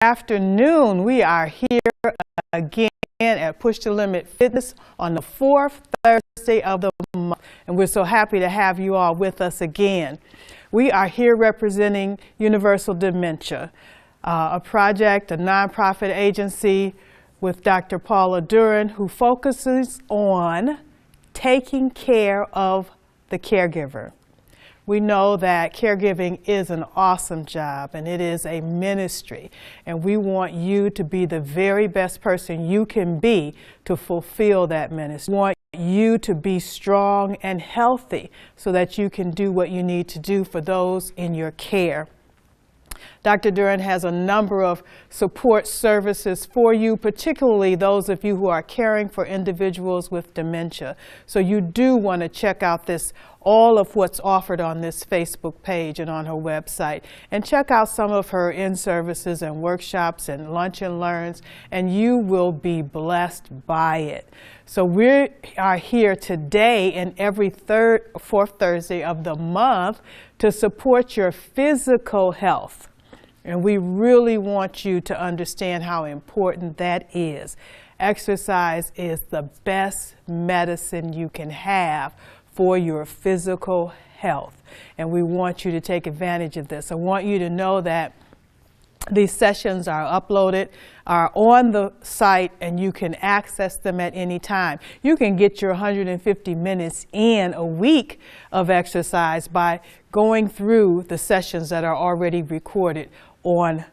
Afternoon. We are here again at Push the Limit Fitness on the fourth Thursday of the month, and we're so happy to have you all with us again. We are here representing Universal Dementia, a project, a nonprofit agency with Dr. Paula Duran, who focuses on taking care of the caregiver. We know that caregiving is an awesome job and it is a ministry, and we want you to be the very best person you can be to fulfill that ministry. We want you to be strong and healthy so that you can do what you need to do for those in your care. Dr. Duran has a number of support services for you, particularly those of you who are caring for individuals with dementia. So you do want to check out all of what's offered on this Facebook page and on her website, and check out some of her in-services and workshops and lunch and learns, and you will be blessed by it. So we are here today and every fourth Thursday of the month to support your physical health. And we really want you to understand how important that is. Exercise is the best medicine you can have for your physical health. And we want you to take advantage of this. I want you to know that these sessions are on the site, and you can access them at any time. You can get your 150 minutes in a week of exercise by going through the sessions that are already recorded on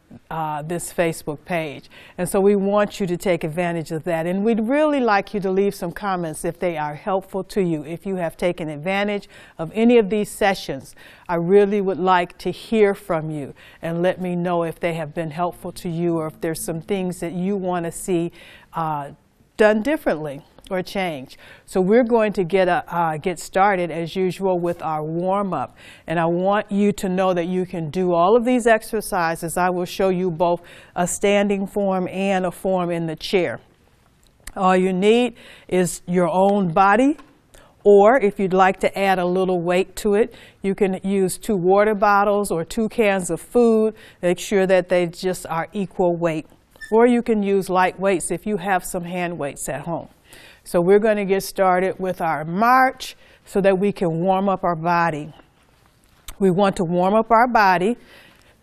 this Facebook page. And so we want you to take advantage of that. And we'd really like you to leave some comments if they are helpful to you. If you have taken advantage of any of these sessions, I really would like to hear from you and let me know if they have been helpful to you, or if there's some things that you want to see done differently or change. So we're going to get started as usual with our warm-up, and I want you to know that you can do all of these exercises. I will show you both a standing form and a form in the chair. All you need is your own body, or if you'd like to add a little weight to it, you can use 2 water bottles or 2 cans of food. Make sure that they just are equal weight. Or you can use light weights if you have some hand weights at home. So we're going to get started with our march so that we can warm up our body. We want to warm up our body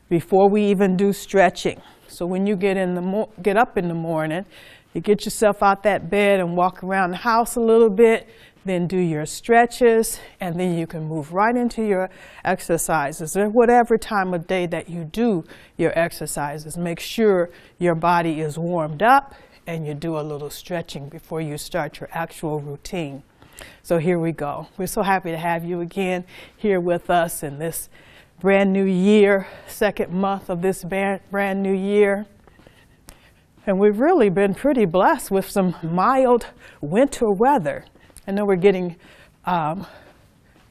before we even do stretching. So when you get up in the morning, you get yourself out that bed and walk around the house a little bit, then do your stretches, and then you can move right into your exercises, or whatever time of day that you do your exercises. Make sure your body is warmed up and you do a little stretching before you start your actual routine. So here we go. We're so happy to have you again here with us in this brand new year, second month of this brand new year. And we've really been pretty blessed with some mild winter weather. I know we're getting,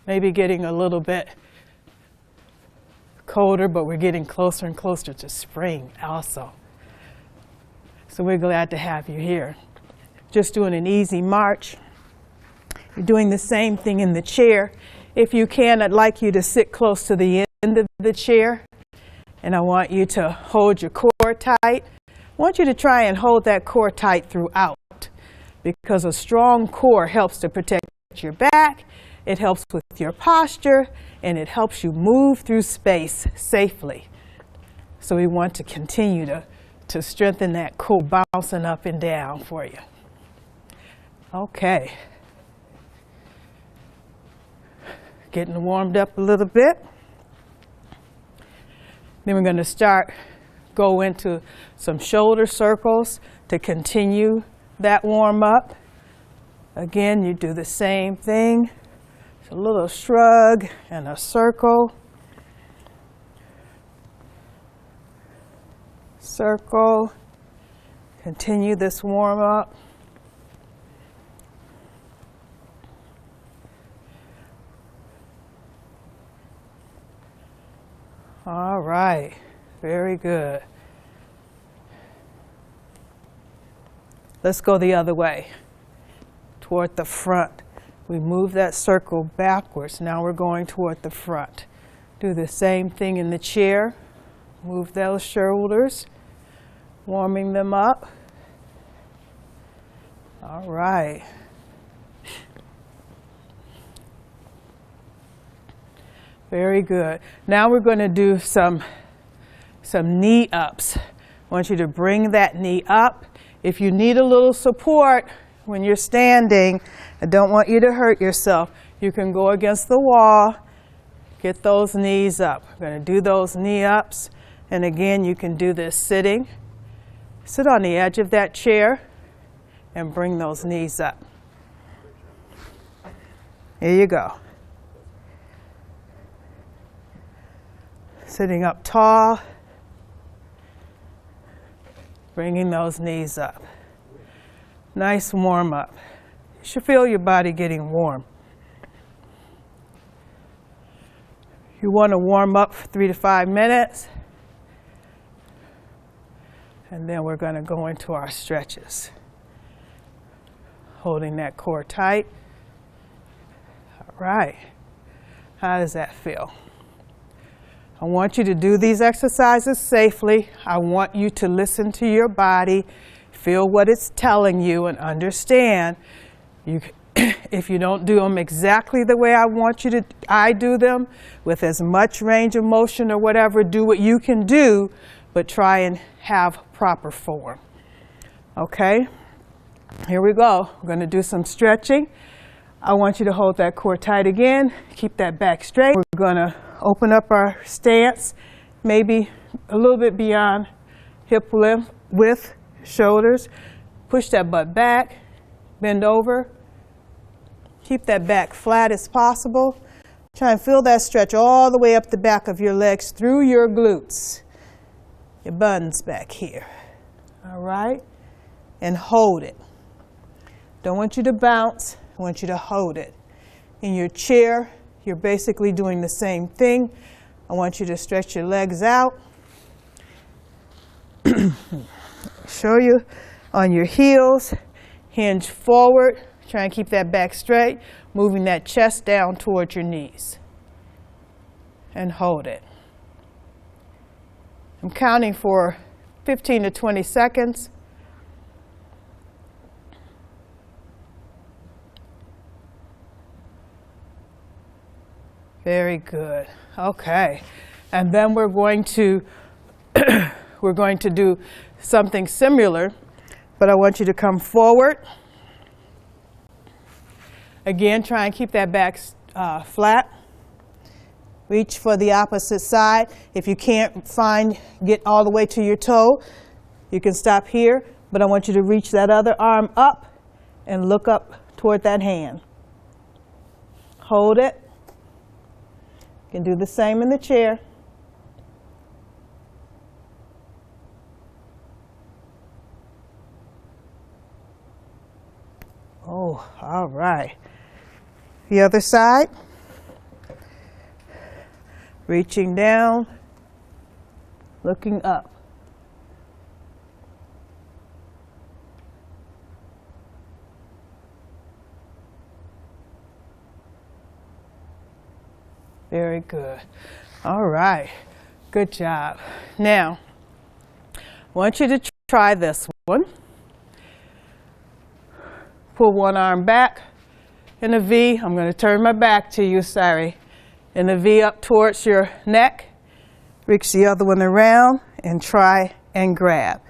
maybe getting a little bit colder, but we're getting closer and closer to spring also. So we're glad to have you here. Just doing an easy march. You're doing the same thing in the chair. If you can, I'd like you to sit close to the end of the chair. And I want you to hold your core tight. I want you to try and hold that core tight throughout, because a strong core helps to protect your back, it helps with your posture, and it helps you move through space safely. So we want to continue to strengthen that core, bouncing up and down for you. Okay. Getting warmed up a little bit. Then we're going to go into some shoulder circles to continue that warm up. Again, you do the same thing. It's a little shrug and a circle. Circle. Continue this warm up. All right, very good. Let's go the other way, toward the front. We move that circle backwards. Now we're going toward the front. Do the same thing in the chair. Move those shoulders. Warming them up. All right. Very good. Now we're going to do some knee ups. I want you to bring that knee up. If you need a little support when you're standing, I don't want you to hurt yourself. You can go against the wall, get those knees up. We're going to do those knee ups. And again, you can do this sitting. Sit on the edge of that chair and bring those knees up. Here you go. Sitting up tall, bringing those knees up. Nice warm up. You should feel your body getting warm. You want to warm up for 3 to 5 minutes. And then we're going to go into our stretches. Holding that core tight. All right. How does that feel? I want you to do these exercises safely. I want you to listen to your body, feel what it's telling you, and understand if you don't do them exactly the way I do them, with as much range of motion or whatever, do what you can do, but try and have proper form. Okay? Here we go. We're going to do some stretching. I want you to hold that core tight again. Keep that back straight. We're going to open up our stance, maybe a little bit beyond hip width, shoulders. Push that butt back, bend over. Keep that back flat as possible. Try and feel that stretch all the way up the back of your legs through your glutes. Your buns back here. All right? And hold it. Don't want you to bounce. I want you to hold it. In your chair, you're basically doing the same thing. I want you to stretch your legs out. Show you on your heels. Hinge forward. Try and keep that back straight. Moving that chest down towards your knees. And hold it. I'm counting for 15 to 20 seconds. Very good. Okay. And then we're going to do something similar, but I want you to come forward. Again, try and keep that back flat. Reach for the opposite side. If you can't get all the way to your toe, you can stop here, but I want you to reach that other arm up and look up toward that hand. Hold it. You can do the same in the chair. Oh, all right. The other side. Reaching down, looking up. Very good. All right. Good job. Now, I want you to try this one. Pull one arm back in a V. I'm going to turn my back to you, sorry. In a V up towards your neck. Reach the other one around and try and grab.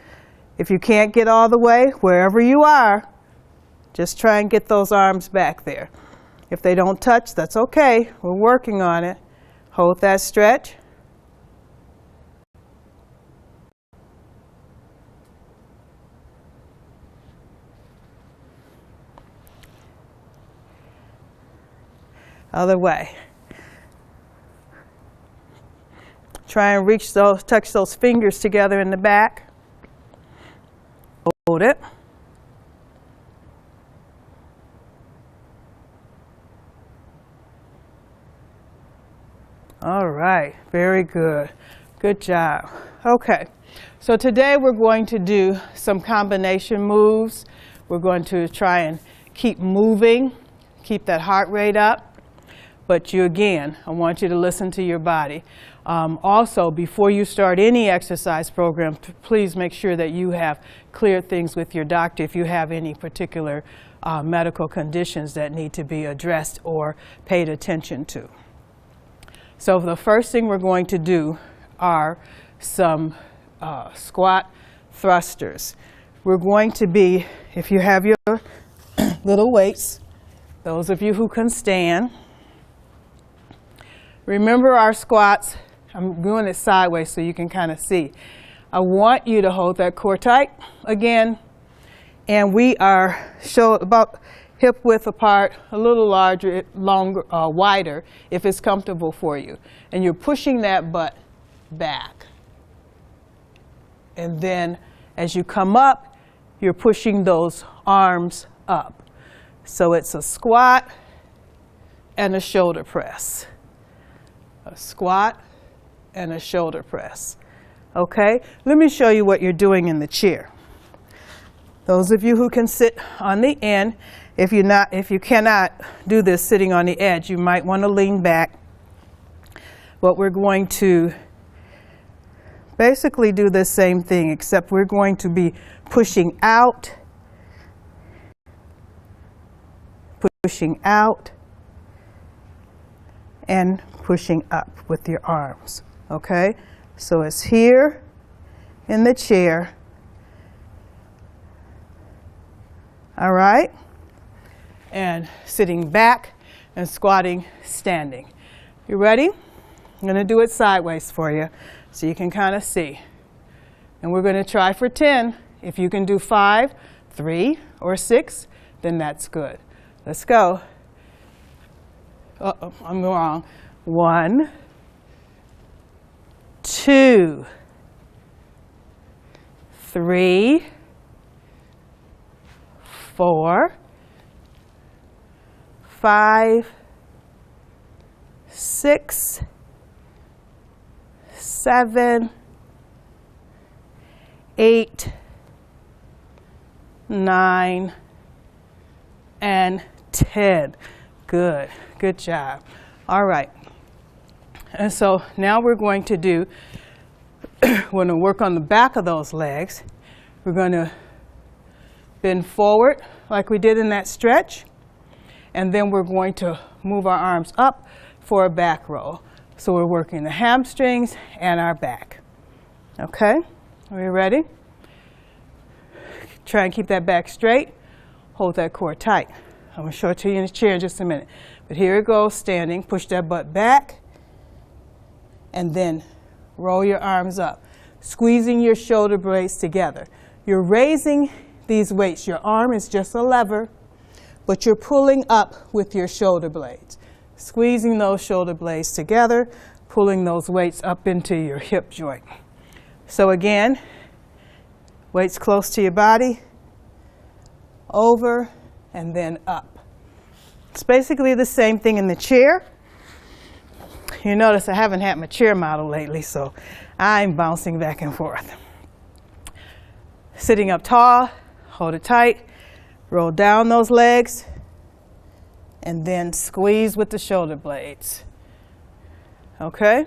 If you can't get all the way, wherever you are, just try and get those arms back there. If they don't touch, that's okay. We're working on it. Hold that stretch. Other way. Try and touch those fingers together in the back. Hold it. All right, very good. Good job. Okay, so today we're going to do some combination moves. We're going to try and keep moving, keep that heart rate up. but again, I want you to listen to your body. Also, before you start any exercise program, please make sure that you have cleared things with your doctor if you have any particular medical conditions that need to be addressed or paid attention to. So the first thing we're going to do are some squat thrusters. We're going to be, if you have your little weights, those of you who can stand, remember our squats. I'm doing it sideways so you can kind of see. I want you to hold that core tight again, and we are about hip width apart, a little larger, longer, wider if it's comfortable for you. And you're pushing that butt back. And then as you come up, you're pushing those arms up. So it's a squat and a shoulder press. A squat and a shoulder press. Okay? Let me show you what you're doing in the chair. Those of you who can sit on the end, if you cannot do this sitting on the edge, you might want to lean back. But we're going to basically do the same thing, except we're going to be pushing out, and pushing up with your arms. Okay? So it's here in the chair. All right? And sitting back and squatting, standing. You ready? I'm going to do it sideways for you so you can kind of see. And we're going to try for 10. If you can do 5, 3, or 6, then that's good. Let's go. Uh-oh, I'm wrong. 1, 2, 3, 4, 5, 6, 7, 8, 9, and 10. Good. Good job. All right. And so now we're going to work on the back of those legs. We're going to bend forward like we did in that stretch. And then we're going to move our arms up for a back roll. So we're working the hamstrings and our back. Okay? Are you ready? Try and keep that back straight. Hold that core tight. I'm going to show it to you in the chair in just a minute. But here it goes, standing. Push that butt back. And then roll your arms up, squeezing your shoulder blades together. You're raising these weights. Your arm is just a lever, but you're pulling up with your shoulder blades. Squeezing those shoulder blades together, pulling those weights up into your hip joint. So again, weights close to your body, over, and then up. It's basically the same thing in the chair. You notice I haven't had my chair model lately, so I'm bouncing back and forth. Sitting up tall, hold it tight, roll down those legs, and then squeeze with the shoulder blades. Okay?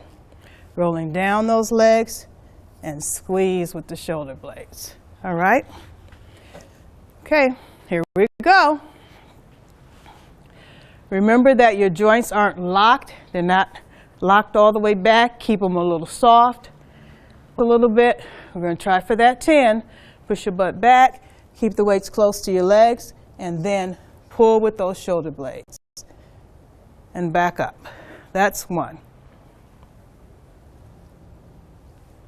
Rolling down those legs and squeeze with the shoulder blades. All right? Okay, here we go. Remember that your joints aren't locked. They're not locked all the way back. Keep them a little soft a little bit. We're going to try for that 10. Push your butt back. Keep the weights close to your legs. And then pull with those shoulder blades. And back up. That's 1.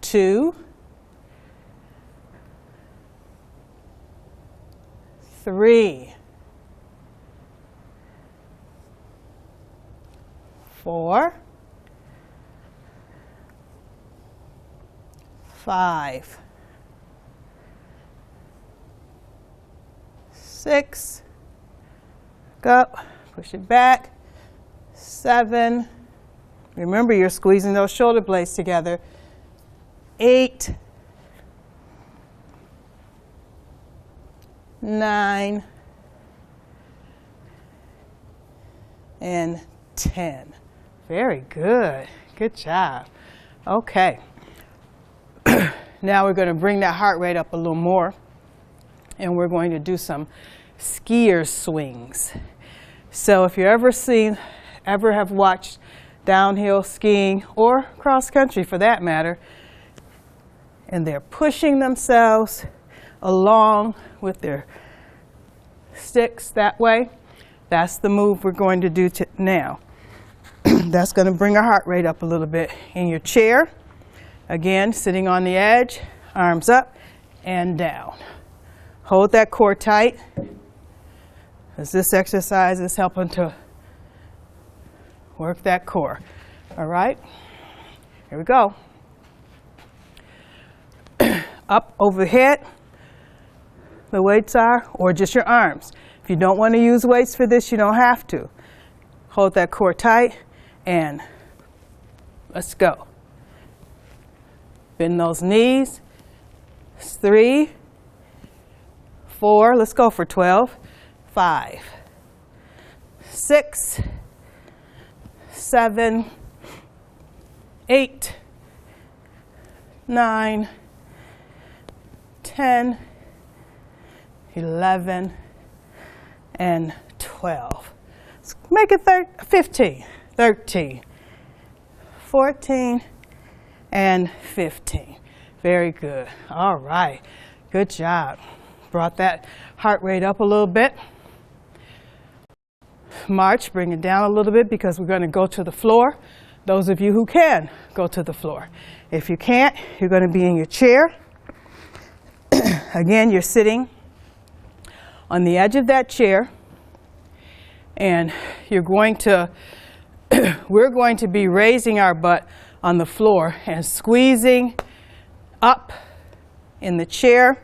2. 3. 4. 5. 6. Go. Push it back. 7. Remember, you're squeezing those shoulder blades together. 8. 9. And 10. Very good. Good job. Okay. Now we're going to bring that heart rate up a little more, and we're going to do some skier swings. So if you ever have watched downhill skiing or cross country for that matter, and they're pushing themselves along with their sticks that way, that's the move we're going to do now. That's going to bring our heart rate up a little bit. In your chair, again, sitting on the edge, arms up and down. Hold that core tight, as this exercise is helping to work that core. All right, here we go. Up overhead, the weights are, or just your arms. If you don't want to use weights for this, you don't have to. Hold that core tight and let's go. Bend those knees. 3, 4, let's go for 12. 5, 6, 7, 8, 9, 10, 11, and 12. Let's make it 15, 13, 14, and 15. Very good. All right. Good job. Brought that heart rate up a little bit. March, bring it down a little bit because we're going to go to the floor. Those of you who can, go to the floor. If you can't, you're going to be in your chair. Again, you're sitting on the edge of that chair, and you're going to, we're going to be raising our butt on the floor and squeezing up in the chair.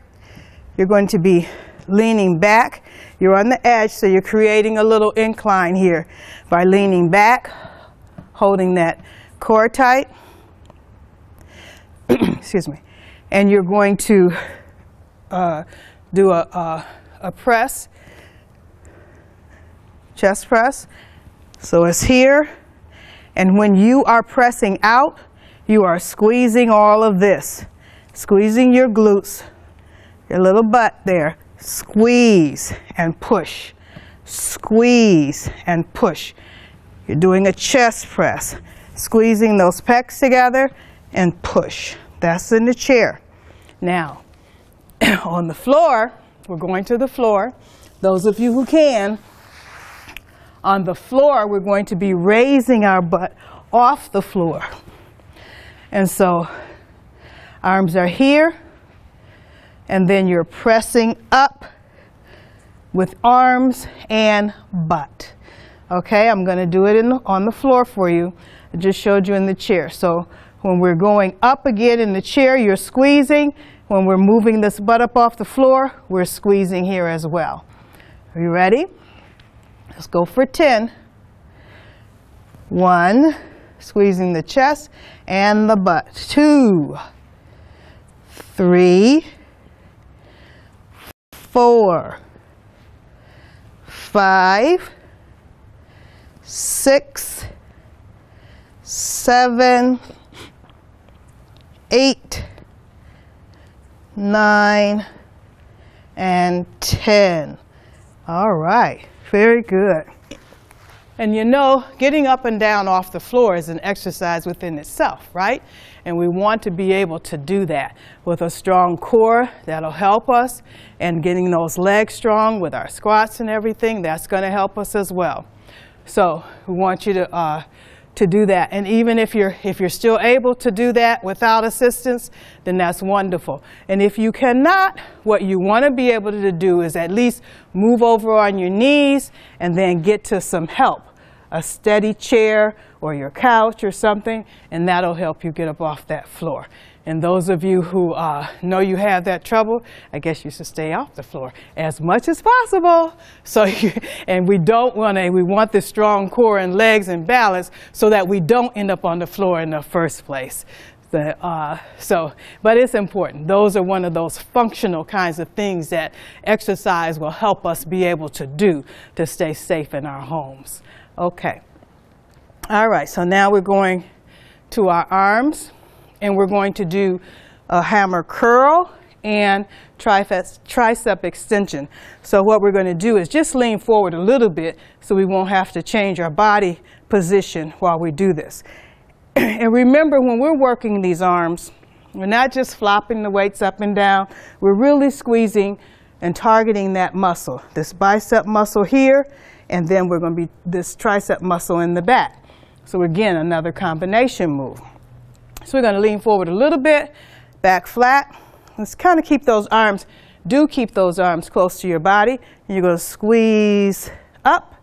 You're going to be leaning back. You're on the edge, so you're creating a little incline here by leaning back, holding that core tight. Excuse me. And you're going to do a press, chest press. So it's here, and when you are pressing out, you are squeezing all of this, squeezing your glutes, your little butt there. Squeeze and push, squeeze and push. You're doing a chest press, squeezing those pecs together and push. That's in the chair. Now, on the floor, we're going to the floor. Those of you who can, on the floor, we're going to be raising our butt off the floor. And so, arms are here, and then you're pressing up with arms and butt. Okay, I'm going to do it on the floor for you. I just showed you in the chair. So when we're going up again in the chair, you're squeezing. When we're moving this butt up off the floor, we're squeezing here as well. Are you ready? Let's go for 10. 1, squeezing the chest and the butt. 2, 3, 4, 5, 6, 7, 8, 9, and 10. All right, very good. And you know, getting up and down off the floor is an exercise within itself, right? And we want to be able to do that with a strong core. That'll help us. And getting those legs strong with our squats and everything, that's going to help us as well. So we want you to do that. And even if you're still able to do that without assistance, then that's wonderful. And if you cannot, what you want to be able to do is at least move over on your knees and then get to some help, a steady chair or your couch or something, and that'll help you get up off that floor. And those of you who know you have that trouble, I guess you should stay off the floor as much as possible. So, and we want this strong core and legs and balance so that we don't end up on the floor in the first place. But it's important. Those are one of those functional kinds of things that exercise will help us be able to do to stay safe in our homes. Okay. All right, so now we're going to our arms, and we're going to do a hammer curl and tricep extension. So what we're going to do is just lean forward a little bit so we won't have to change our body position while we do this. And remember, when we're working these arms, we're not just flopping the weights up and down. We're really squeezing and targeting that muscle, this bicep muscle here, and then we're going to be this tricep muscle in the back. So again, another combination move. So we're going to lean forward a little bit, back flat. Let's kind of keep those arms, keep those arms close to your body. And you're going to squeeze up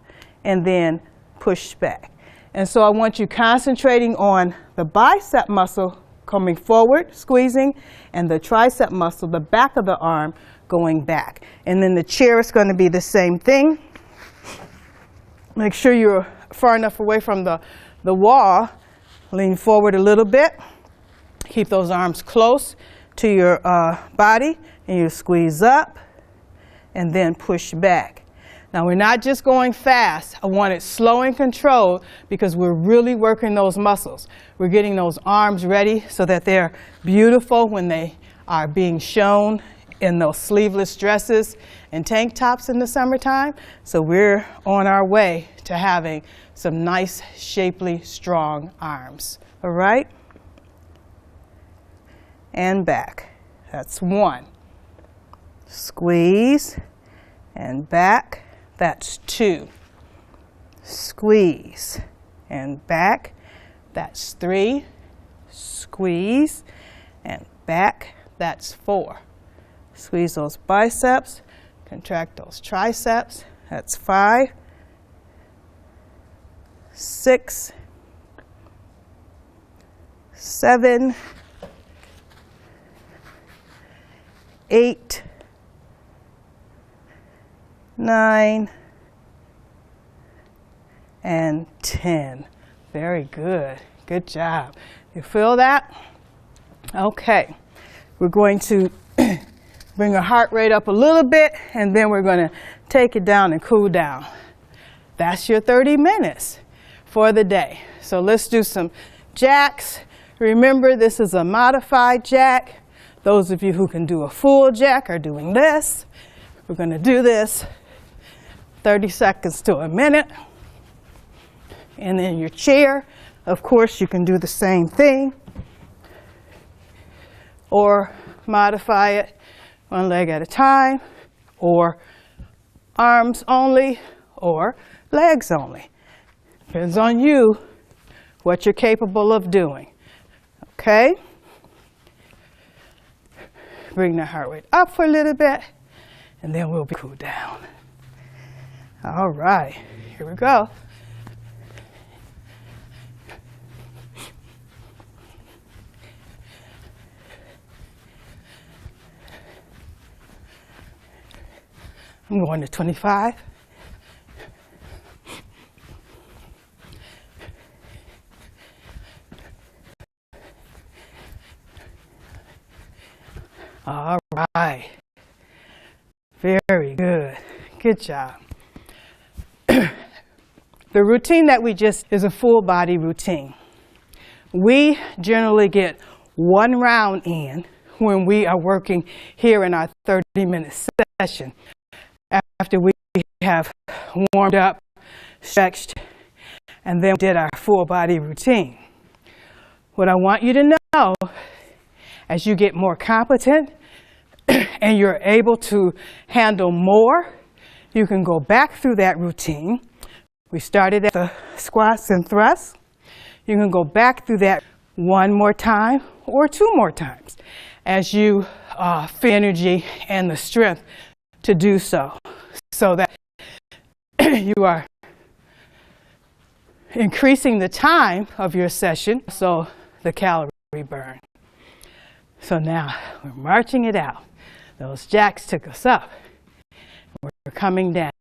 and then push back. And so I want you concentrating on the bicep muscle coming forward, squeezing, and the tricep muscle, the back of the arm, going back. And then the chair is going to be the same thing. Make sure you're far enough away from the wall. Lean forward a little bit. Keep those arms close to your body, and you squeeze up and then push back. Now we're not just going fast. I want it slow and controlled because we're really working those muscles. We're getting those arms ready so that they're beautiful when they are being shown in those sleeveless dresses and tank tops in the summertime. So we're on our way to having some nice, shapely, strong arms. All right? And back. That's one. Squeeze and back. That's two. Squeeze and back. That's three. Squeeze and back. That's four. Squeeze those biceps. Contract those triceps. That's 5, 6, 7, 8, 9, and 10. Very good. Good job. You feel that? Okay. We're going to bring our heart rate up a little bit, and then we're going to take it down and cool down. That's your 30 minutes for the day. So let's do some jacks. Remember, this is a modified jack. Those of you who can do a full jack are doing this. We're going to do this 30 seconds to a minute. And then your chair, of course, you can do the same thing or modify it one leg at a time, or arms only, or legs only. Depends on you what you're capable of doing. Okay? Bring the heart rate up for a little bit, and then we'll cool down. All right, here we go. I'm going to 25. All right. Very good. Good job. The routine that we just is a full body routine. We generally get one round in when we are working here in our 30-minute session. After we have warmed up, stretched, and then did our full body routine. What I want you to know, as you get more competent and you're able to handle more, you can go back through that routine. We started at the squats and thrusts. You can go back through that one more time or two more times as you feel energy and the strength to do so. So that you are increasing the time of your session, so the calorie burn. So now we're marching it out. Those jacks took us up. We're coming down.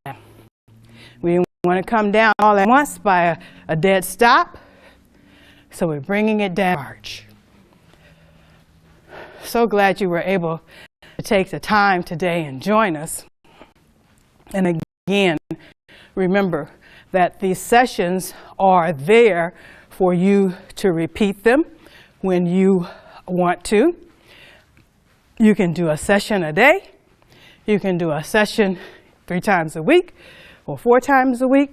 We didn't want to come down all at once by a dead stop, so we're bringing it down. March. So glad you were able to take the time today and join us. And again, remember that these sessions are there for you to repeat them when you want to. You can do a session a day. You can do a session 3 times a week or 4 times a week.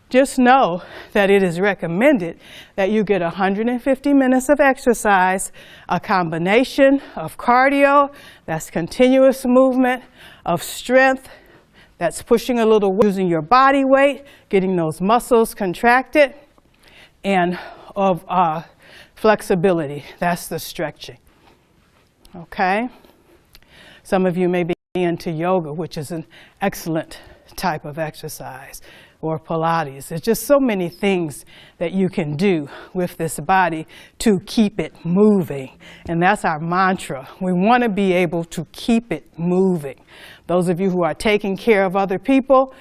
Just know that it is recommended that you get 150 minutes of exercise, a combination of cardio, that's continuous movement, of strength, that's pushing a little, using your body weight, getting those muscles contracted, and of flexibility, that's the stretching. Okay? Some of you may be into yoga, which is an excellent type of exercise, or Pilates. There's just so many things that you can do with this body to keep it moving. And that's our mantra. We want to be able to keep it moving. Those of you who are taking care of other people,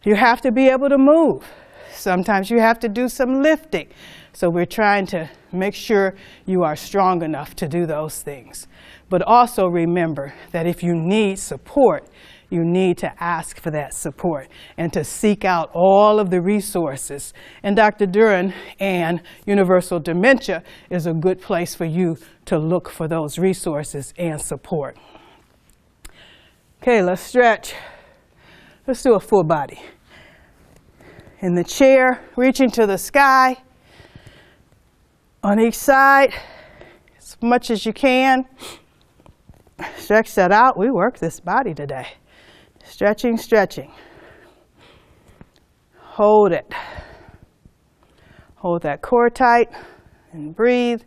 you have to be able to move. Sometimes you have to do some lifting. So we're trying to make sure you are strong enough to do those things. But also remember that if you need support, you need to ask for that support and to seek out all of the resources. And Dr. Duren and Universal Dementia is a good place for you to look for those resources and support. Okay, let's stretch. Let's do a full body. In the chair, reaching to the sky. On each side, as much as you can. Stretch that out. We work this body today. Stretching, stretching. Hold it. Hold that core tight and breathe.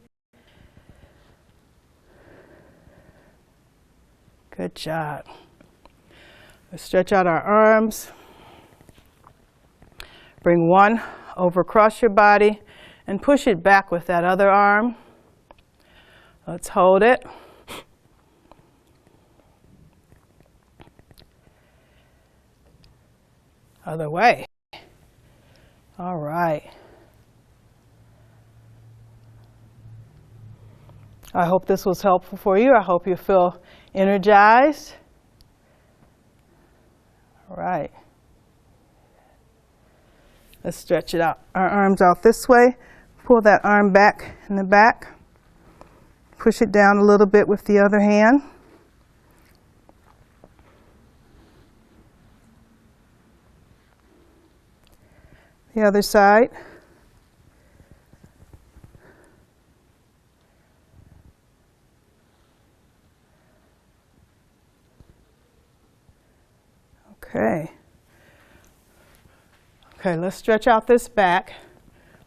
Good job. Let's stretch out our arms. Bring one over across your body and push it back with that other arm. Let's hold it. Other way. All right. I hope this was helpful for you. I hope you feel energized. All right. Let's stretch it out. Our arms out this way. Pull that arm back in the back. Push it down a little bit with the other hand. The other side. Okay. Okay, let's stretch out this back.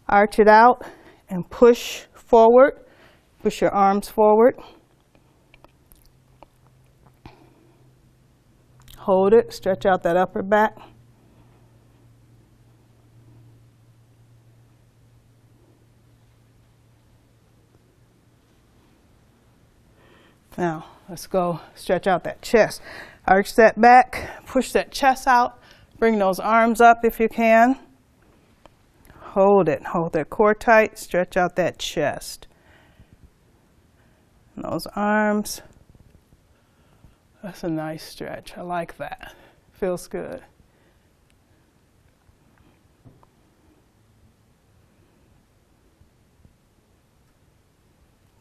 Arch it out and push forward. Push your arms forward. Hold it. Stretch out that upper back. Now, let's go stretch out that chest. Arch that back, push that chest out, bring those arms up if you can. Hold it, hold that core tight, stretch out that chest. And those arms, that's a nice stretch. I like that. Feels good.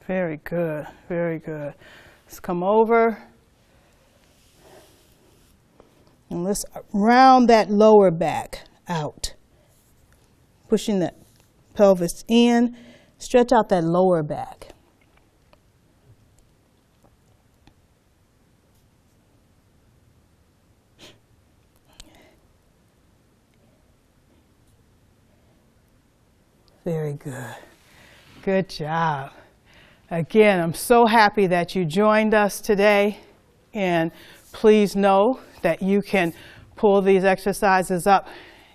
Very good, very good. Let's come over. And let's round that lower back out. Pushing that pelvis in. Stretch out that lower back. Very good. Good job. Again, I'm so happy that you joined us today, and please know that you can pull these exercises up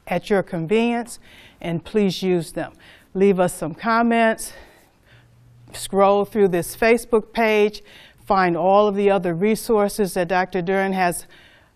at your convenience, and please use them. Leave us some comments, scroll through this Facebook page, find all of the other resources that Dr. Duren has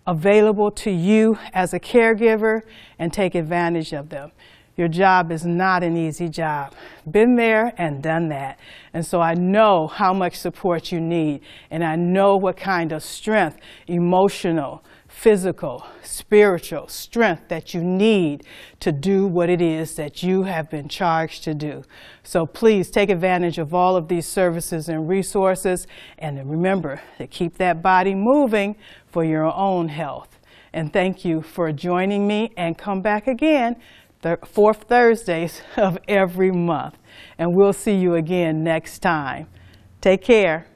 available to you as a caregiver, and take advantage of them. Your job is not an easy job. Been there and done that. And so I know how much support you need, and I know what kind of strength, emotional, physical, spiritual strength that you need to do what it is that you have been charged to do. So please take advantage of all of these services and resources, and remember to keep that body moving for your own health. And thank you for joining me, and come back again fourth Thursdays of every month. And we'll see you again next time. Take care.